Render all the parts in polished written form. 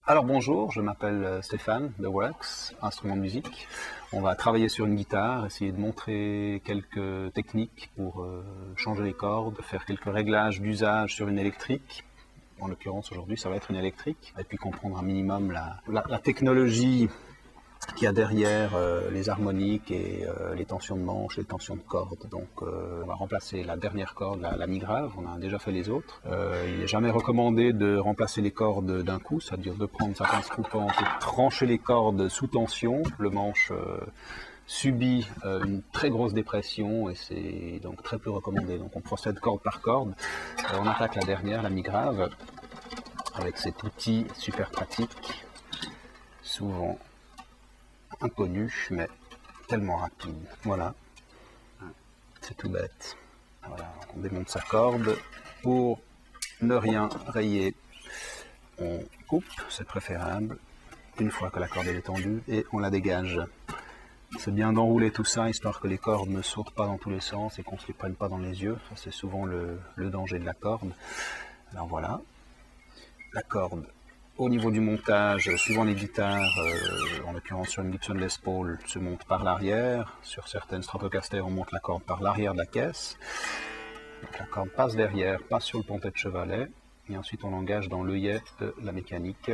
Alors bonjour, je m'appelle Stéphane de Works, instrument de musique. On va travailler sur une guitare, essayer de montrer quelques techniques pour changer les cordes, faire quelques réglages d'usage sur une électrique. En l'occurrence aujourd'hui ça va être une électrique. Et puis comprendre un minimum la technologie qu'il y a derrière les harmoniques et les tensions de manche, les tensions de cordes. Donc on va remplacer la dernière corde, la mi grave, on a déjà fait les autres. Il n'est jamais recommandé de remplacer les cordes d'un coup, c'est-à-dire de prendre sa pince coupante et de trancher les cordes sous tension. Le manche subit une très grosse dépression et c'est donc très peu recommandé. Donc on procède corde par corde. On attaque la dernière, la mi grave, avec cet outil super pratique, souvent inconnu, mais tellement rapide. Voilà, c'est tout bête. Voilà, on démonte sa corde. Pour ne rien rayer, on coupe, c'est préférable, une fois que la corde est tendue, et on la dégage. C'est bien d'enrouler tout ça, histoire que les cordes ne sautent pas dans tous les sens et qu'on ne se les prenne pas dans les yeux. Ça, c'est souvent le danger de la corde. Alors voilà, la corde. Au niveau du montage, suivant les guitares, en l'occurrence sur une Gibson Les Paul, se monte par l'arrière. Sur certaines Stratocaster, on monte la corde par l'arrière de la caisse. Donc la corde passe derrière, passe sur le pontet de chevalet, et ensuite on l'engage dans l'œillet de la mécanique.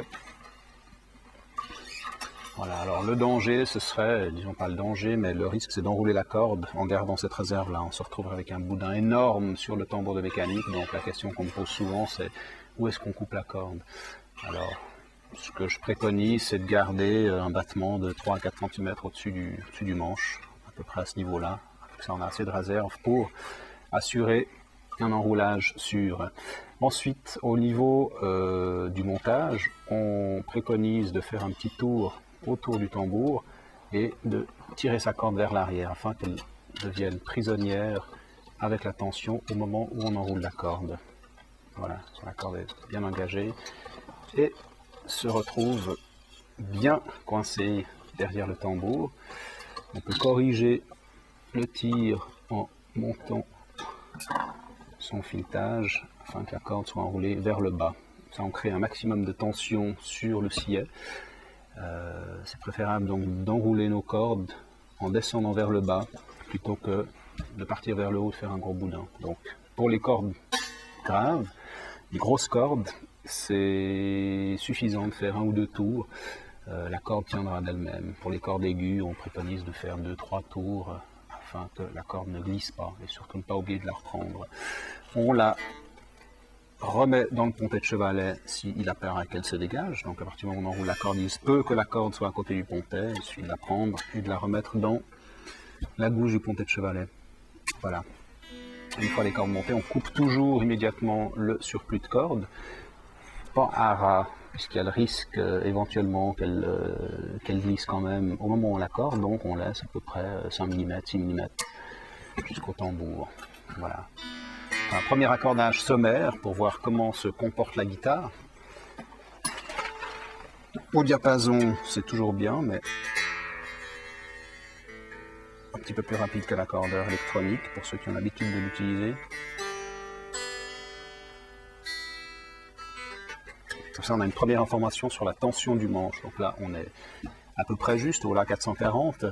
Voilà, alors le danger, ce serait, disons pas le danger, mais le risque, c'est d'enrouler la corde en gardant cette réserve-là. On se retrouve avec un boudin énorme sur le tambour de mécanique, donc la question qu'on me pose souvent, c'est où est-ce qu'on coupe la corde? Alors, ce que je préconise, c'est de garder un battement de 3 à 4 cm au-dessus du manche, à peu près à ce niveau-là. Ça, on a assez de réserve pour assurer un enroulage sûr. Ensuite, au niveau du montage, on préconise de faire un petit tour autour du tambour et de tirer sa corde vers l'arrière afin qu'elle devienne prisonnière avec la tension au moment où on enroule la corde. Voilà, la corde est bien engagée et se retrouve bien coincée derrière le tambour. On peut corriger le tir en montant son filetage afin que la corde soit enroulée vers le bas. Ça, on crée un maximum de tension sur le sillet. C'est préférable donc d'enrouler nos cordes en descendant vers le bas plutôt que de partir vers le haut, de faire un gros boudin. Donc pour les cordes graves, les grosses cordes, c'est suffisant de faire 1 ou 2 tours. La corde tiendra d'elle-même. Pour les cordes aiguës, on préconise de faire 2-3 tours afin que la corde ne glisse pas et surtout ne pas oublier de la reprendre. On la remet dans le pontet de chevalet s'il apparaît qu'elle se dégage. Donc à partir du moment où on enroule la corde, il se peut que la corde soit à côté du pontet. Il suffit de la prendre et de la remettre dans la gouge du pontet de chevalet. Voilà. Une fois les cordes montées, on coupe toujours immédiatement le surplus de corde. Pas à ras, puisqu'il y a le risque éventuellement qu'elle glisse quand même au moment où on l'accorde. Donc on laisse à peu près 5 mm, 6 mm jusqu'au tambour. Voilà. Un premier accordage sommaire pour voir comment se comporte la guitare. Au diapason, c'est toujours bien, mais un petit peu plus rapide que l'accordeur électronique pour ceux qui ont l'habitude de l'utiliser. Comme ça, on a une première information sur la tension du manche. Donc là, on est à peu près juste au La 440.